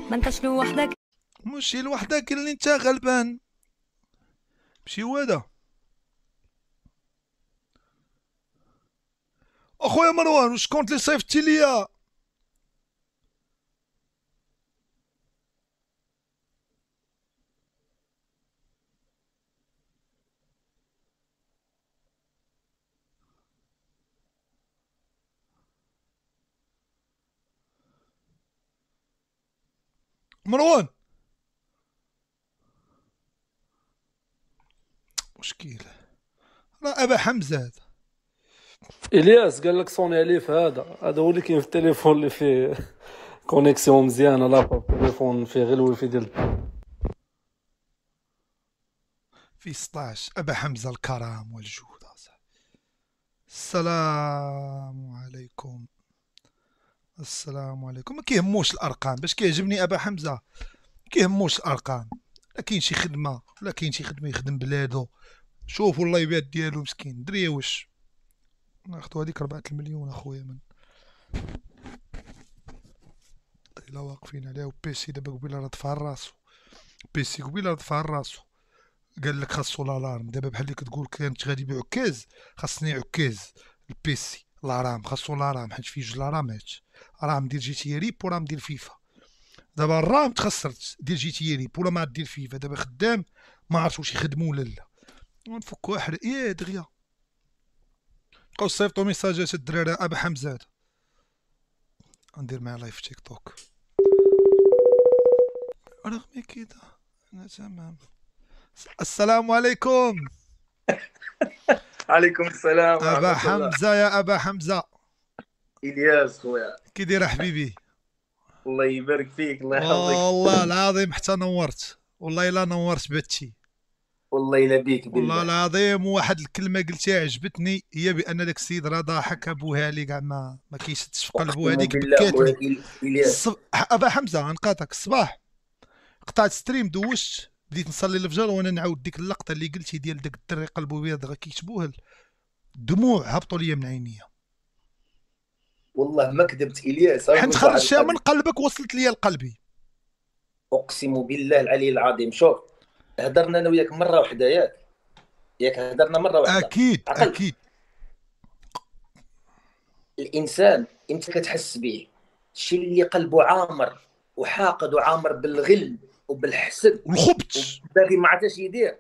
ما انتش لوحدك. ماشي لوحدك اللي انت غلبان. ماشي هو هذا. اخويا مروان واش كنت لي صيفطتي ليا؟ مروان مشكل. راه ابا حمزه هذا. الياس قال لك صوني عليه في هذا هو اللي كاين في التليفون اللي فيه كونيكسيون مزيانه، لابا في التليفون فيه غير الويفي ديال في 16 ابا حمزه الكرام والجود. السلام عليكم. السلام عليكم. ما كيهموش الارقام باش كيعجبني ابا حمزه، كيهموش الارقام. لا كاين شي خدمه ولا كاين شي خدمه يخدم بلادو. شوفوا اللايفات ديالو مسكين دري واش ناخدو هذيك 4 المليون اخويا من الا واقفين عليها. وبيسي دابا قبيله راه طفى راسو. بيسي قبيله راه طفى راسو. قال لك خاصو لالارم. دابا بحال اللي كتقول كانت غادي بعكاز خاصني عكاز. البيسي لارام خاصو لارام حيت فيه جوج لارامات. رام ديال جي تي ريب ورام ديال فيفا. دابا الرام تخسرت ديال جي تي ريب ولا ما ديال فيفا. دابا خدام ما عرفتش واش يخدموا ولا لا. ونفكوا واحد ايه دغيا بقاو صيفطوا ميساجات الدراري. ابا حمزه هذا ندير معاه لايف في تيك توك. رغم كده انا تمام. السلام عليكم. عليكم السلام ابا ورحمة الله. حمزه يا ابا حمزه الياس خويا، كي داير حبيبي؟ الله يبارك فيك، الله يحفظك. والله العظيم حتى نورت. والله الا نورت باتشي. والله الا بيك والله بالله. العظيم. واحد الكلمه قلتيها عجبتني هي بان داك السيد راه ضاحك ابوها لي كاع ما كيشدش في قلبه. اقسم هذيك بالله خويا بكاتني. الياس. ابا حمزه غنقاطعك. الصباح قطعت ستريم دوشت بديت نصلي الفجر وانا نعاود ديك اللقطه اللي قلتي ديال داك الدري قلبو بيض غا كيكتبوه. الدموع هبطوا لي من عينيا. والله ما كذبت الياس، حيت نقول واحد خرجتها من القضيه. قلبك وصلت لي لقلبي. اقسم بالله العلي العظيم. شوف، هضرنا انا وياك مره واحده، ياك هضرنا مره واحده. اكيد عقل اكيد. الانسان انت كتحس به، الشيء اللي قلبه عامر وحاقد وعامر بالغل وبالحسد والخبث. وباغي ما عرفش يدير.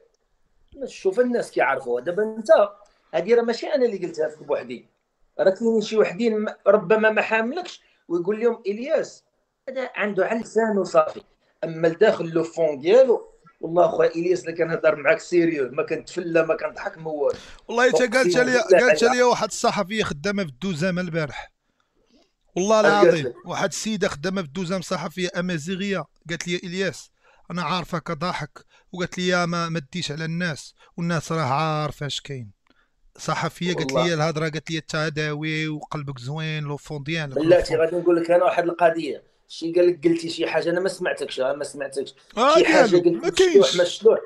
شوف الناس كيعرفوها. دابا انت هذه راه ماشي انا اللي قلتها لك بوحدي، راه كاينين شي وحدين ربما ما حاملكش ويقول لهم الياس هذا عنده على لسانه صافي، اما الداخل لو فون ديالو. والله خويا الياس اللي كنهضر معاك سيريو ما كنتفلى ما كنضحك ما والو. والله حتى اقسم بالله قالت لي واحد الصحفيه خدامه في الدوزامه البارح. والله اش قالت العظيم لك؟ واحد السيده خدامه في الدوزام صحفيه امازيغيه قالت لي الياس انا عارفك ضاحك. وقالت لي يا ما تديش على الناس والناس راه عارفه اش كاين. صحفيه قالت لي والله الهضره قالت لي انت هداوي وقلبك زوين لو فون ديالك لو بلاتي فون. غادي نقول لك انا واحد القضيه. شي قال لك قلتي شي حاجه انا ما سمعتكش، ما سمعتكش. شي حاجه ديالو قلت ما الشلوح ما كاينش. الشلوح.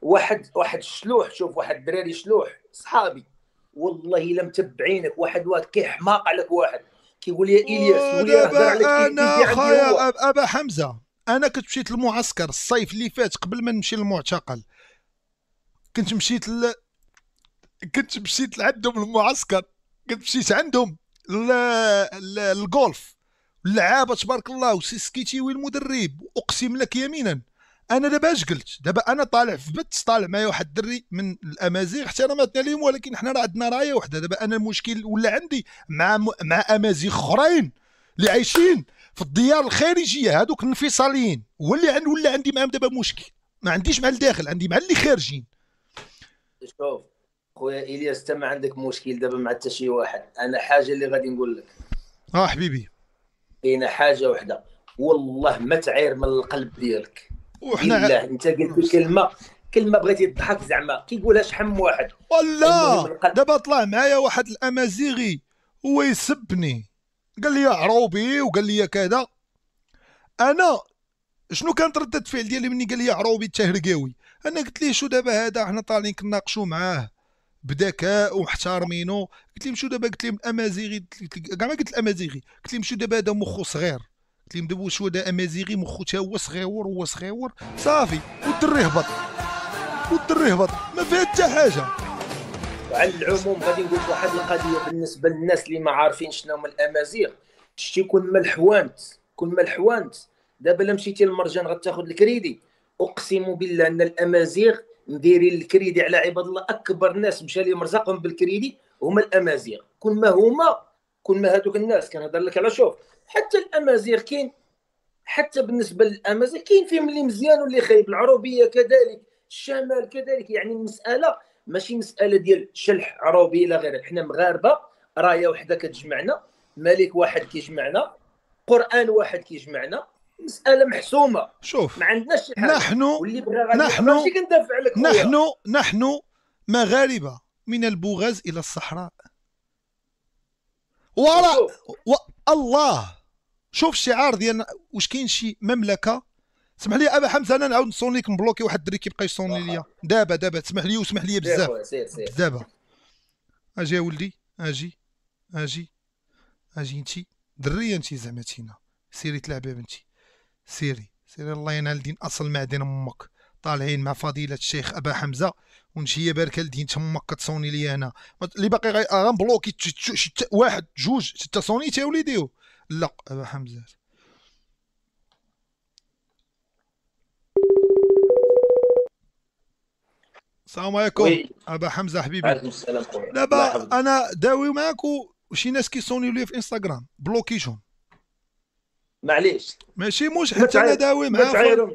واحد الشلوح، شوف واحد الدراري شلوح صحابي والله الا متبعينك. واحد كيحماق عليك، واحد كيقول لي الياس الولي راه هضر ودابا عليك انا ايدي عندي هو. خويا ابا حمزه انا كنت مشيت للمعسكر الصيف اللي فات قبل ما نمشي للمعتقل. كنت مشيت كنت مشيت لعندهم المعسكر. كنت مشيت عندهم الجولف. اللعابه تبارك الله وسيسكيتي والمدرب. اقسم لك يمينا انا دابا اش قلت. دابا انا طالع في بت طالع معايا واحد الدري من الامازيغ حتى انا ما عليهم ولكن حنا راه عندنا رايه وحده. دابا انا المشكل ولا عندي مع امازيغ اخرين اللي عايشين في الديار الخارجيه هذوك الانفصاليين. ولا عندي معاهم دابا مشكل. ما عنديش مع الداخل عندي مع اللي خارجين. شوف خويا الياس انت ما عندك مشكل دابا مع حتى شي واحد. انا حاجه اللي غادي نقول لك، حبيبي كاينه حاجه وحده والله ما تعير من القلب ديالك. وحنا بالله انت قلت كلمه بغيتي تضحك زعما كيقولها شحم واحد. المهم والله القلب. دابا طلع معايا واحد الامازيغي هو يسبني. قال لي يا عروبي وقال لي كذا. انا شنو كانت ردة الفعل ديالي مني قال لي يا عروبي تهرقاوي. انا قلت ليه شو دابا هذا حنا طالعين كناقشوا معاه بذكاء ومحترمينه. قلت لهم شو دابا. قلت لهم الامازيغي كاع ما قلت الامازيغي قلت لهم شو دابا هذا مخو صغير. قلت لهم دابا واش هو دا امازيغي مخو تا هو صغيور صافي والدري هبط ما فيها حتى حاجه. وعلى العموم غادي نقول لك واحد القضيه بالنسبه للناس اللي ما عارفين شنو هما الامازيغ. شتي كون ما الحوانت دابا الا مشيتي للمرجان غتاخذ الكريدي، اقسم بالله ان الامازيغ مديرين الكريدي على عباد الله. اكبر ناس مشى لهم رزقهم بالكريدي هما الامازيغ. كون ما هذوك الناس كنهضر لك على شوف حتى الامازيغ كاين، حتى بالنسبه للامازيغ كاين فيهم اللي مزيان واللي خايب، العروبيه كذلك، الشمال كذلك. يعني المساله ماشي مساله ديال شلح عروبي لا غير، حنا مغاربه رايه وحده كتجمعنا، ملك واحد كيجمعنا، قران واحد كيجمعنا، مساله محسومه. شوف ما عندناش شي حاجه. نحن واللي بغى غادي ماشي كندافع عليك خويا. نحن مغاربه من البوغاز الى الصحراء. الله شوف الشعار ديالنا. واش كاين شي مملكه؟ اسمح لي ابا حمزه انا نعاود نصوني لك مبلوكي واحد الدري كيبقى يصوني ليا دابا تسمح لي واسمح لي بزاف دابا. اجي يا ولدي اجي انتي دريه انتي زعما تينا سيري تلعبي بنتي سيري الله ينال دين اصل معدن امك. طالعين مع فضيله الشيخ ابا حمزه ونجي بارك لدين تمك كتصوني لي انا اللي باقي غنبلوكي واحد جوج ستة صونيتي يا وليدي. لا ابا حمزه السلام عليكم. ابا حمزه حبيبي. عليكم السلام خويا. دابا انا داوي معاك وشي ناس كيصونيو لي في انستغرام بلوكيتهم. معليش ماشي مش حيت انا داوي معاك.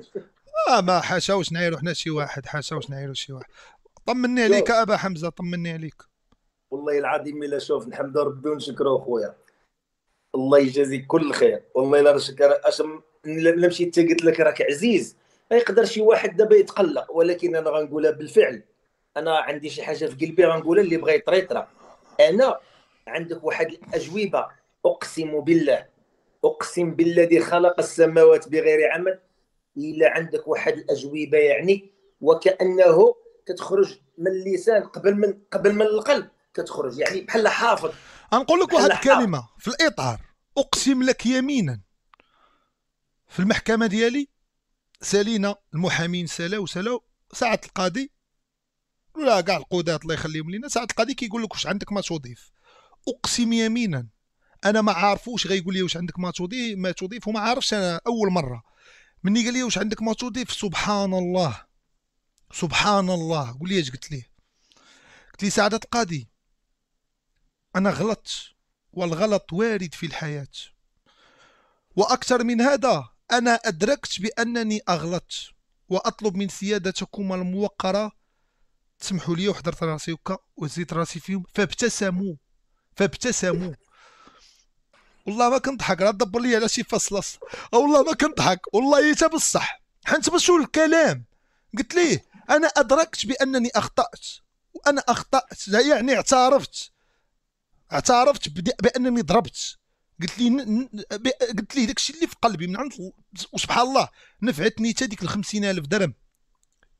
ما حاشا واش نعيرو حنا شي واحد، حاشا واش نعيرو شي واحد. طمني عليك ابا حمزه، طمني عليك. والله العظيم الا شوف نحمد ربي ونشكرو خويا، الله يجازيك كل خير. والله الا شكر لا مشيت قلت لك راك عزيز يقدر شي واحد دابا يتقلق، ولكن انا غنقولها بالفعل. انا عندي شي حاجه في قلبي غنقولها، اللي بغى يطريطرا. انا عندك واحد الاجوبه اقسم بالذي خلق السماوات بغير عمد، الا عندك واحد الاجوبه يعني وكانه كتخرج من اللسان قبل من القلب كتخرج، يعني بحال حافظ. غنقول لك واحد الكلمه في الاطار. اقسم لك يمينا في المحكمه ديالي سالينا المحامين سالاو ساعه القاضي ولا كاع القضاة الله يخليهم لينا، ساعه القاضي كيقول لك واش عندك ما تضيف. اقسم يمينا انا ما عارفوش غيقول لي واش عندك ما تضيف وما عارفش. انا اول مره مني قال لي واش عندك ما تضيف سبحان الله قول لي اش قلت لي سعاده القاضي انا غلطت والغلط وارد في الحياه، واكثر من هذا انا ادركت بانني اغلطت واطلب من سيادتكم الموقره تسمحوا لي. وحضرت راسي هكا وزيت راسي فيهم فابتسموا. والله ما كنضحك، راه دبر لي على شي فصل والله ما كنضحك والله حتى بصح. حنت بشو الكلام قلت ليه انا ادركت بانني اخطات، وانا اخطات يعني اعترفت بانني ضربت. قلت لي داكشي اللي في قلبي من عند وسبحان الله نفعتني حتى ديك 50,000 درهم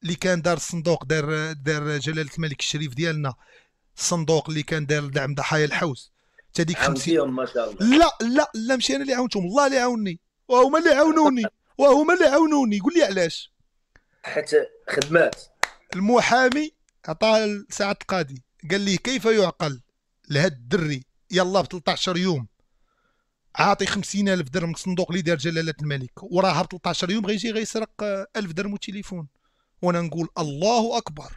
اللي كان دار الصندوق، دار جلاله الملك الشريف ديالنا الصندوق اللي كان دار دعم ضحايا الحوز حتى ديك 50 ما شاء الله. لا ماشي انا اللي عاونتهم، الله اللي عاونني وهما اللي عاونوني. قول لي علاش؟ حتى خدمات المحامي عطاه ساعه القاضي قال لي كيف يعقل لهاد الدري يلا ب 13 يوم عاطي 50,000 درهم من الصندوق اللي دار جلاله الملك، وراها ب 13 يوم غيجي غيسرق 1000 درهم وتليفون. وانا نقول الله اكبر.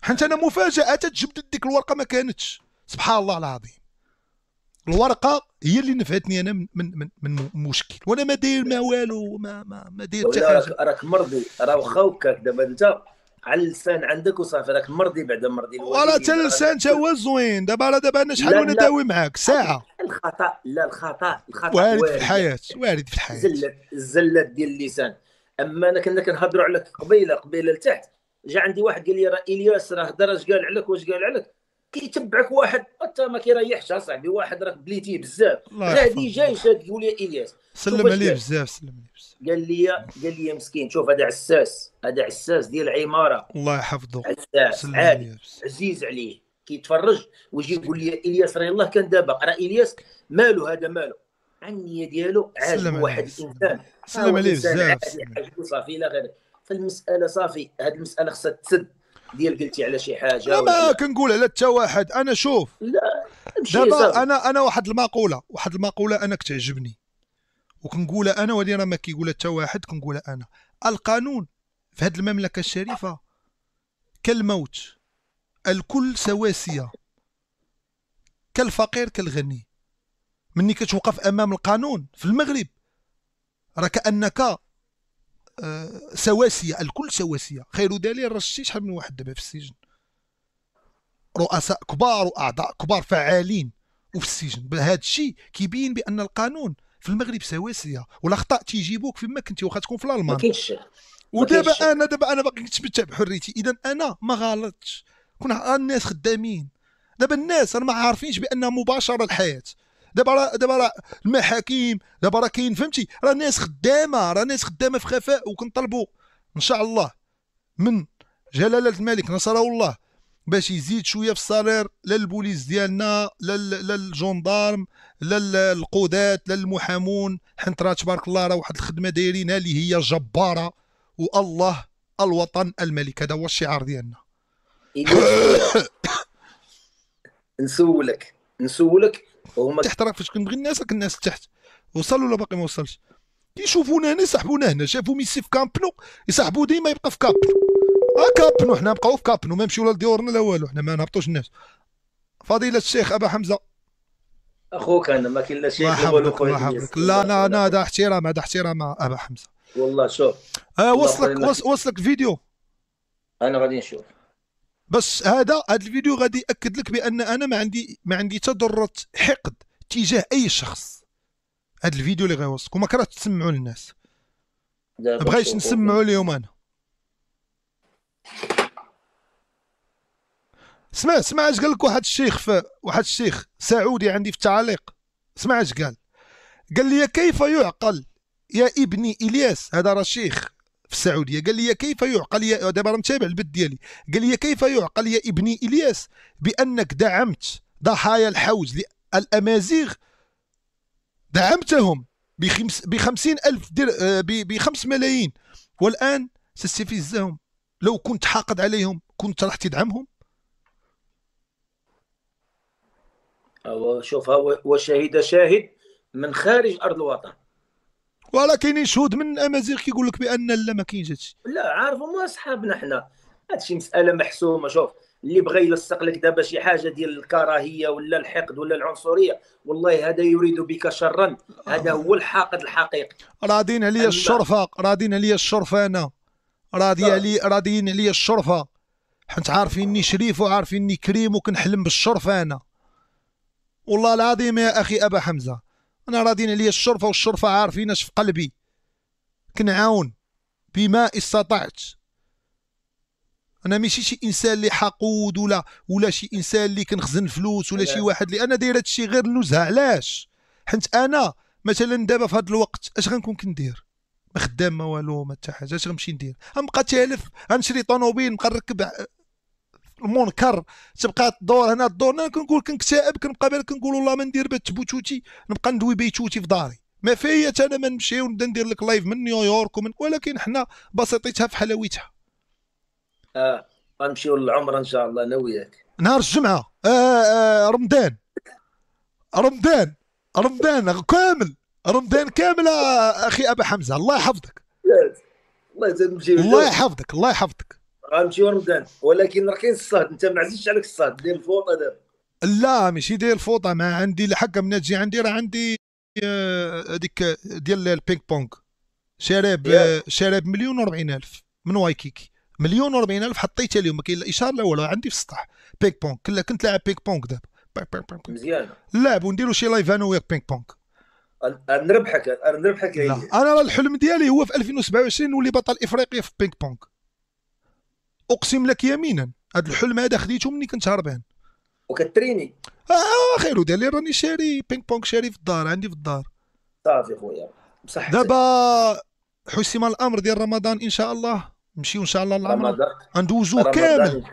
حنت انا مفاجاه تجبدت ديك الورقه ما كانتش. سبحان الله العظيم الورقه هي اللي نفعتني انا من مشكل، وانا ما داير ما والو ما داير حتى حاجه. راك مرضي، راه واخا هكاك دابا انت على اللسان عندك وصافي راك مرضي بعدا مرضي. ولا حتى اللسان تا هو زوين. دابا انا شحال وانا داوي معاك ساعه. الخطا وارد في الحياه الزلات ديال اللسان. اما انا كنا كنهضروا عليك قبيله لتحت، جا عندي واحد قال لي راه الياس راه هضر اش قال عليك واش قال عليك، كيتبعك واحد حتى ما كيريحش اصاحبي، واحد راك بليتيه بزاف غادي جاي شاد يقول لي الياس سلم عليه بزاف قال لي مسكين شوف هذا عساس ديال عماره الله يحفظه عساس عادي عزيز عليه كيتفرج ويجي يقول لي الياس راه يلاه كان دابا راه الياس مالو هذا مالو. عن النيه ديالو، سلم عاجبو واحد عليه، الانسان، سلم هو عليه انسان بزاف، عادي سلم. عاجبو صافي الى غير. فالمساله صافي، هاد المساله خصها تسد، ديال قلتي على شي حاجه انا ولا ما لا. كنقول على حتى واحد. انا شوف لا امشي دابا، صافي. انا واحد المقوله انا كتعجبني وكنقولها انا، وهذه راه ما كيقولها حتى واحد، كنقولها انا. القانون في هذه المملكه الشريفه كالموت، الكل سواسيه، كالفقير كالغني. مني كتوقف امام القانون في المغرب راه كانك سواسيه، الكل سواسيه. خير دليل راه شتي شحال من واحد دابا في السجن، رؤساء كبار واعضاء كبار فعالين وفي السجن. هذا الشيء كيبين بان القانون في المغرب سواسيه، والاخطاء تيجيبوك فيما كنتي، واخا تكون في ما الالمان. كاينش شك، ما كاينش ودابا شك. انا باغي نتمتع بحريتي، اذا انا ما غلطتش. كنا الناس خدامين، دابا الناس راه ما عارفينش بان مباشره الحياه. دابا راه المحاكم دابا راه كاين، فهمتي؟ راه ناس خدامه، في خفاء. وكنطلبوا ان شاء الله من جلاله الملك نصره الله باش يزيد شويه في الصالير، لا البوليس ديالنا، لا الجندارم، لا القضاة، لا المحامون. حيت راه تبارك الله راه واحد الخدمه دايرينها اللي هي جباره. والله الوطن الملك، هذا هو الشعار ديالنا. الياس خويا، نسولك وهما تحت راه فاش كنبغي الناس، راك الناس تحت وصل ولا باقي ما وصلش. كيشوفونا هنا يصاحبونا هنا، شافوا ميسي في كامبنو يصاحبوا ديما يبقى في كامبنو. كابنو، حنا نبقاو في كابنو، ما نمشيو لا لديورنا لا والو، حنا ما نهبطوش الناس. فضيلة الشيخ أبا حمزة، اخوك، انا ما كاين لا الله شيخ لا والو يحفظك، الله خويا الياس، يحفظك. لا والله ولا أنا خويا. هذا احترام، هذا احترام أبا حمزة. والله شوف، والله خويا وصلك ما كاين. وصلك الفيديو. انا غادي نشوف. بس هذا الفيديو غادي ياكد لك بان انا ما عندي تضرة حقد تجاه اي شخص. هذا الفيديو اللي غيوصلك وما كرهتش تسمعوا للناس، ما دابا بغيتش نشوفو فين. نسمعوا اليوم انا. اسمع اش قال لك واحد الشيخ سعودي عندي في التعاليق. اسمع اش قال لي كيف يعقل يا ابني الياس، هذا راه شيخ في السعوديه، قال لي كيف يعقل يا، دابا راه متابع البث ديالي، قال لي كيف يعقل يا ابني الياس بانك دعمت ضحايا الحوز الامازيغ، دعمتهم ب50,000 ب5 ملايين، والان تستفزهم. لو كنت حاقد عليهم كنت راح تدعمهم. شوف، وشهد شاهد من خارج ارض الوطن. ولا كاينين شهود من الامازيغ كيقول لك بان لا، ما كاينش هادشي. لا عارفهم اصحابنا حنا، هادشي مساله محسومه. شوف، اللي بغى يلصق لك دابا شي حاجه ديال الكراهيه ولا الحقد ولا العنصريه، والله هذا يريد بك شرا، هذا هو الحاقد الحقيقي. راضين عليا الشرفه، راضين عليا الشرفه، انا راضيين عليا الشرفه، حيت عارفيني شريف وعارفيني كريم وكنحلم بالشرفه انا. والله العظيم يا اخي ابا حمزه، انا راضين عليا الشرفه، والشرفه عارفين اش في قلبي، كنعاون بما استطعت. انا ماشي شي انسان اللي حقود ولا شي انسان اللي كنخزن فلوس ولا شي واحد اللي انا داير هادشي غير النزهه. علاش؟ حيت انا مثلا دابا في هذا الوقت اش غنكون كندير؟ ما خدام ما والو، ما حتى حاجه. اش غنمشي ندير؟ غنبقى تالف، غنشري طوموبيل، نبقى نركب المنكر، تبقى الدور هنا الدور هنا، كنقول كنكتئب، كنبقى بالك كنقول والله ما ندير بيت بوتوتي، نبقى ندوي بيتوتي في داري. ما فيا انا ما نمشي ونبدا ندير لك لايف من نيويورك ولكن حنا بسيطيتها في حلاوتها. غنمشيو للعمره ان شاء الله انا وياك نهار الجمعه، رمضان، كامل، رمضان كامل اخي ابا حمزه، الله يحفظك. الله يزيد نمشيو. الله يحفظك، الله يحفظك. غنمشيو رمضان، ولكن راه كاين الصهد، انت ما عزيزش عليك الصهد ديال الفوطه دابا. لا ماشي داير الفوطه، ما عندي لحق من تجي عندي، راه عندي هذيك ديال البينغ بونغ، شارب 1,040,000 من وايكيكي، 1,040,000 حطيتها اليوم، ما كاين لا اشاره لا والو، عندي في السطح بينغ بونغ. كنت لاعب بينغ بونغ دابا، مزيانه. نلعب ونديروا شي لايف انا وياك بينغ بونغ. نربحك لا انا راه الحلم ديالي هو في 2027 نولي بطل افريقيا في بينغ بونغ، اقسم لك يمينا. هذا الحلم هذا خديته مني كنت هربان. وكتريني خير ديالي راني شاري بينغ بونغ، شاري في الدار، عندي في الدار صافي خويا بصحتك. دابا حسم الامر ديال رمضان ان شاء الله، نمشيو ان شاء الله للعمره، رمضان ندوزوه كامل.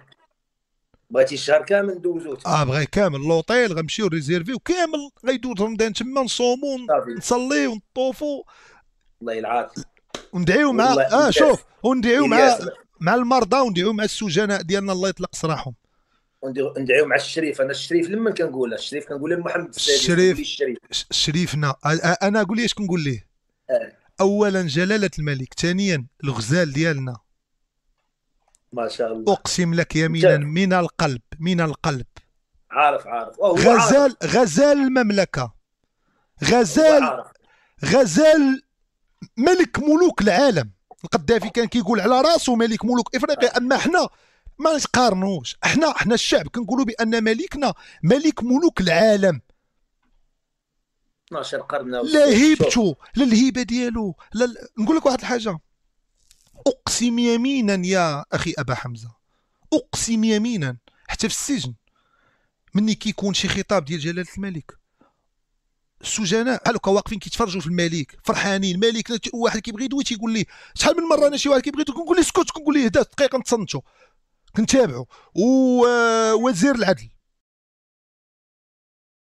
بغيتي الشهر كامل ندوزو بغا كامل لوطيل، غنمشيو ريزيرفيو كامل، غيدوز رمضان تما، نصومو صافي. نصليو ونطوفو والله العاطي وندعيو مع والله شوف، وندعيو إلياس، مع المرضى، وندعيو مع السجناء ديالنا الله يطلق سراحهم. ندعيو مع الشريف. انا الشريف لما كنقولها الشريف كنقول لمحمد السادس، تقول لي الشريف الشريف. شريفنا انا اقول لي اش كنقول ليه. آه. اولا جلاله الملك، ثانيا الغزال ديالنا، ما شاء الله. اقسم لك يمينا من القلب، من القلب. عارف هو غزال، غزال المملكه، غزال، غزال ملك ملوك العالم. القذافي كان كيقول على راسه ملك ملوك افريقيا، اما حنا ما نقارنوش. حنا الشعب كنقولوا بان ملكنا ملك ملوك العالم. 12 قرن لا هيبته، لا الهيبه ديالو، لا. نقول لك واحد الحاجه، اقسم يمينا يا اخي ابا حمزه، اقسم يمينا، حتى في السجن مني كيكون شي خطاب ديال جلاله الملك، السجناء بحال هكا واقفين كيتفرجوا في الملك فرحانين. الملك واحد كيبغي يدوي تيقول لي شحال من مره انا شي واحد كيبغي كنقول لي اسكت، كنقول ليه هدا دقيقه نتصنتو كنتابعوا. ووزير العدل